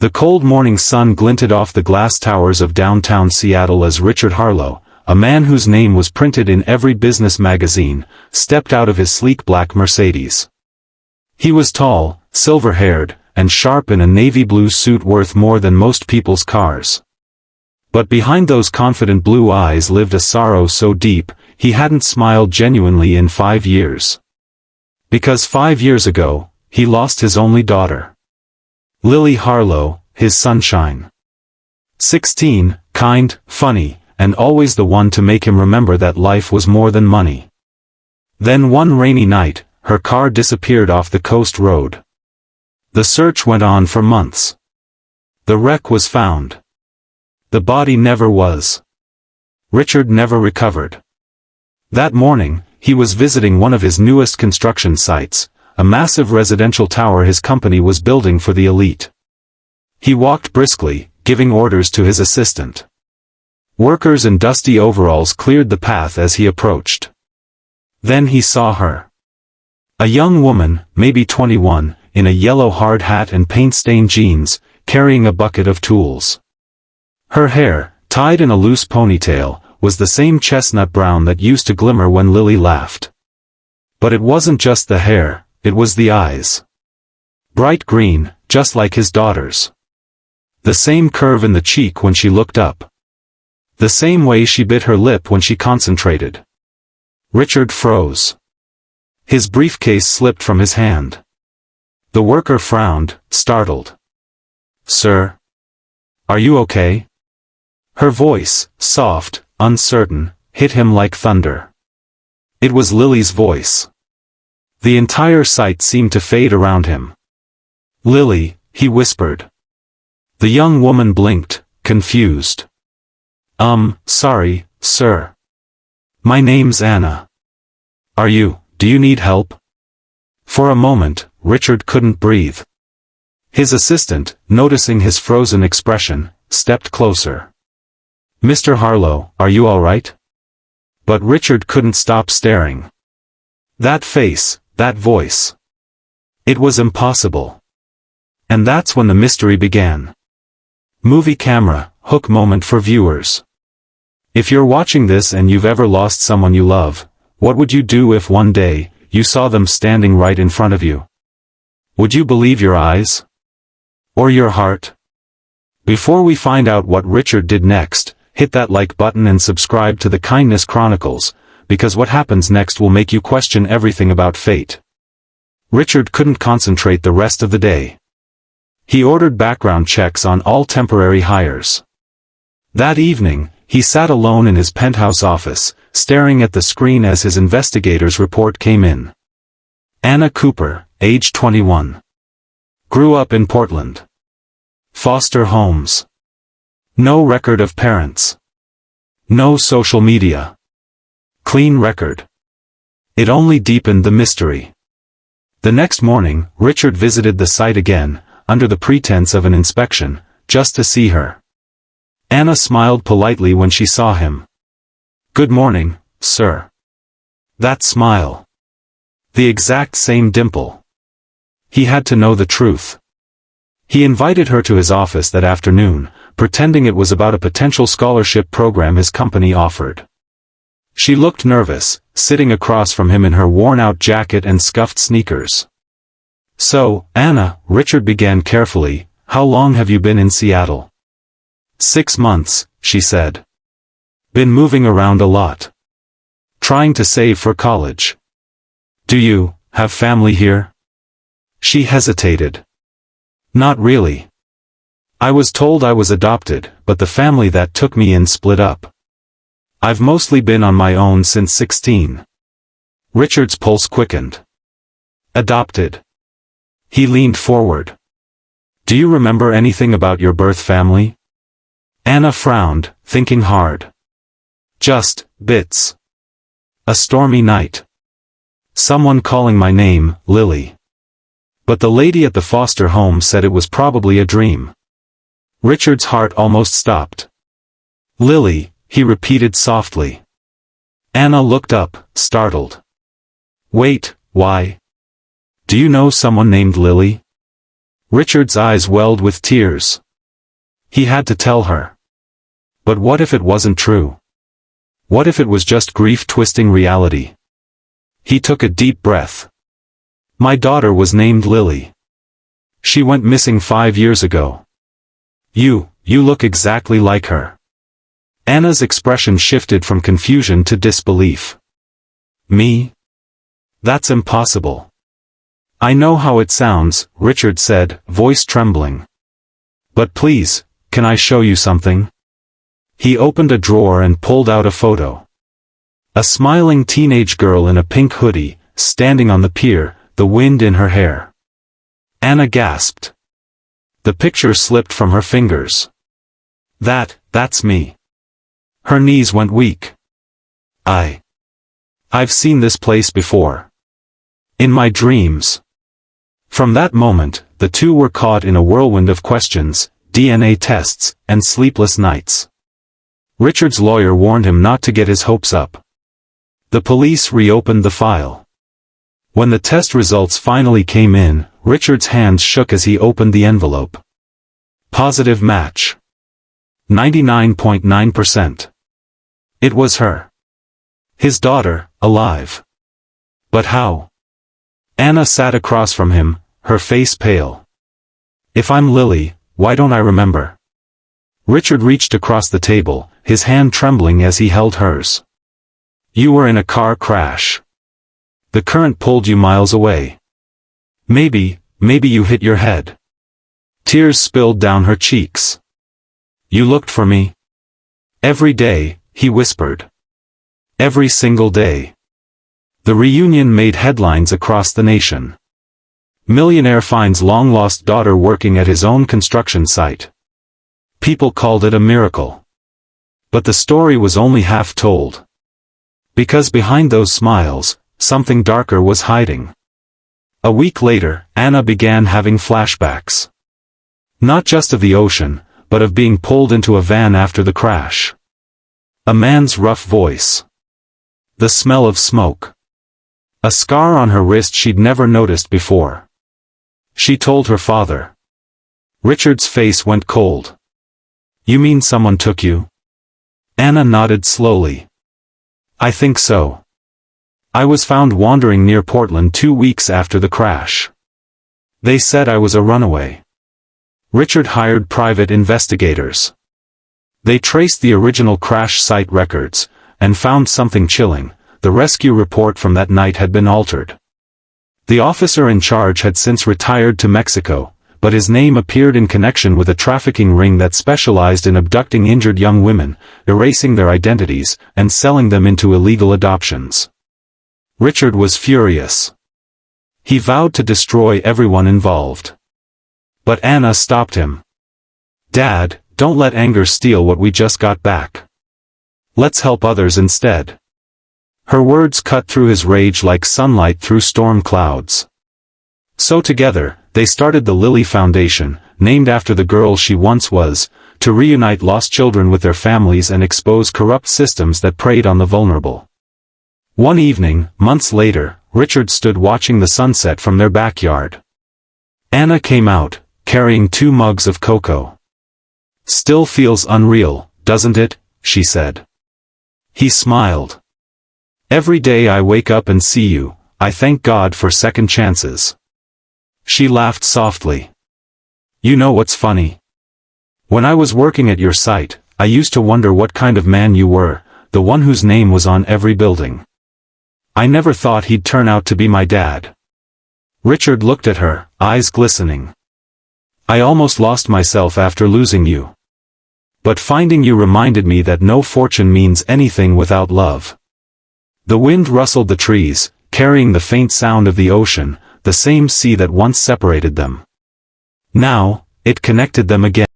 The cold morning sun glinted off the glass towers of downtown Seattle as Richard Harlow, a man whose name was printed in every business magazine, stepped out of his sleek black Mercedes. He was tall, silver-haired, and sharp in a navy blue suit worth more than most people's cars. But behind those confident blue eyes lived a sorrow so deep, he hadn't smiled genuinely in 5 years. Because 5 years ago, he lost his only daughter. Lily Harlow, his sunshine. 16, kind, funny, and always the one to make him remember that life was more than money. Then one rainy night, her car disappeared off the coast road. The search went on for months. The wreck was found. The body never was. Richard never recovered. That morning, he was visiting one of his newest construction sites, a massive residential tower his company was building for the elite. He walked briskly, giving orders to his assistant. Workers in dusty overalls cleared the path as he approached. Then he saw her. A young woman, maybe 21, in a yellow hard hat and paint-stained jeans, carrying a bucket of tools. Her hair, tied in a loose ponytail, was the same chestnut brown that used to glimmer when Lily laughed. But it wasn't just the hair, it was the eyes. Bright green, just like his daughter's. The same curve in the cheek when she looked up. The same way she bit her lip when she concentrated. Richard froze. His briefcase slipped from his hand. The worker frowned, startled. "Sir? Are you okay?" Her voice, soft, uncertain, hit him like thunder. It was Lily's voice. The entire site seemed to fade around him. "Lily," he whispered. The young woman blinked, confused. Sorry, sir. My name's Anna. Do you need help?" For a moment, Richard couldn't breathe. His assistant, noticing his frozen expression, stepped closer. "Mr. Harlow, are you all right?" But Richard couldn't stop staring. That face, that voice. It was impossible. And that's when the mystery began. Movie camera, hook moment for viewers. If you're watching this and you've ever lost someone you love, what would you do if one day, you saw them standing right in front of you? Would you believe your eyes? Or your heart? Before we find out what Richard did next, hit that like button and subscribe to the Kindness Chronicles, because what happens next will make you question everything about fate. Richard couldn't concentrate the rest of the day. He ordered background checks on all temporary hires. That evening, he sat alone in his penthouse office, staring at the screen as his investigator's report came in. Anna Cooper, age 21. Grew up in Portland. Foster homes. No record of parents. No social media. Clean record. It only deepened the mystery. The next morning, Richard visited the site again, under the pretense of an inspection, just to see her. Anna smiled politely when she saw him. "Good morning, sir." That smile. The exact same dimple. He had to know the truth. He invited her to his office that afternoon, pretending it was about a potential scholarship program his company offered. She looked nervous, sitting across from him in her worn-out jacket and scuffed sneakers. "So, Anna," Richard began carefully, "how long have you been in Seattle?" "6 months, she said. Been moving around a lot. Trying to save for college." "Do you have family here?" She hesitated. "Not really. I was told I was adopted, but the family that took me in split up. I've mostly been on my own since 16. Richard's pulse quickened. "Adopted?" He leaned forward. "Do you remember anything about your birth family?" Anna frowned, thinking hard. "Just bits. A stormy night. Someone calling my name, Lily. But the lady at the foster home said it was probably a dream." Richard's heart almost stopped. "Lily," he repeated softly. Anna looked up, startled. "Wait, why? Do you know someone named Lily?" Richard's eyes welled with tears. He had to tell her. But what if it wasn't true? What if it was just grief-twisting reality? He took a deep breath. My daughter was named Lily. She went missing 5 years ago. You look exactly like her. Anna's expression shifted from confusion to disbelief. Me? That's impossible. I know how it sounds, Richard said, voice trembling. But please, can I show you something? He opened a drawer and pulled out a photo. A smiling teenage girl in a pink hoodie, standing on the pier, the wind in her hair. Anna gasped. The picture slipped from her fingers. That's me. Her knees went weak. I've seen this place before. In my dreams. From that moment, the two were caught in a whirlwind of questions, DNA tests, and sleepless nights. Richard's lawyer warned him not to get his hopes up. The police reopened the file. When the test results finally came in, Richard's hands shook as he opened the envelope. Positive match. 99.9%. It was her. His daughter, alive. But how? Anna sat across from him, her face pale. If I'm Lily, why don't I remember? Richard reached across the table, his hand trembling as he held hers. You were in a car crash. The current pulled you miles away. Maybe you hit your head. Tears spilled down her cheeks. You looked for me. Every day, he whispered. Every single day. The reunion made headlines across the nation. Millionaire finds long-lost daughter working at his own construction site. People called it a miracle. But the story was only half told. Because behind those smiles, something darker was hiding. A week later, Anna began having flashbacks. Not just of the ocean, but of being pulled into a van after the crash. A man's rough voice. The smell of smoke. A scar on her wrist she'd never noticed before. She told her father. Richard's face went cold. You mean someone took you? Anna nodded slowly. I think so. I was found wandering near Portland 2 weeks after the crash. They said I was a runaway. Richard hired private investigators. They traced the original crash site records, and found something chilling. The rescue report from that night had been altered. The officer in charge had since retired to Mexico, but his name appeared in connection with a trafficking ring that specialized in abducting injured young women, erasing their identities, and selling them into illegal adoptions. Richard was furious. He vowed to destroy everyone involved. But Anna stopped him. Dad, don't let anger steal what we just got back. Let's help others instead. Her words cut through his rage like sunlight through storm clouds. So together, they started the Lily Foundation, named after the girl she once was, to reunite lost children with their families and expose corrupt systems that preyed on the vulnerable. One evening, months later, Richard stood watching the sunset from their backyard. Anna came out, carrying 2 mugs of cocoa. Still feels unreal, doesn't it? She said. He smiled. Every day I wake up and see you, I thank God for second chances. She laughed softly. You know what's funny? When I was working at your site, I used to wonder what kind of man you were, the one whose name was on every building. I never thought he'd turn out to be my dad. Richard looked at her, eyes glistening. I almost lost myself after losing you. But finding you reminded me that no fortune means anything without love. The wind rustled the trees, carrying the faint sound of the ocean, the same sea that once separated them. Now, it connected them again.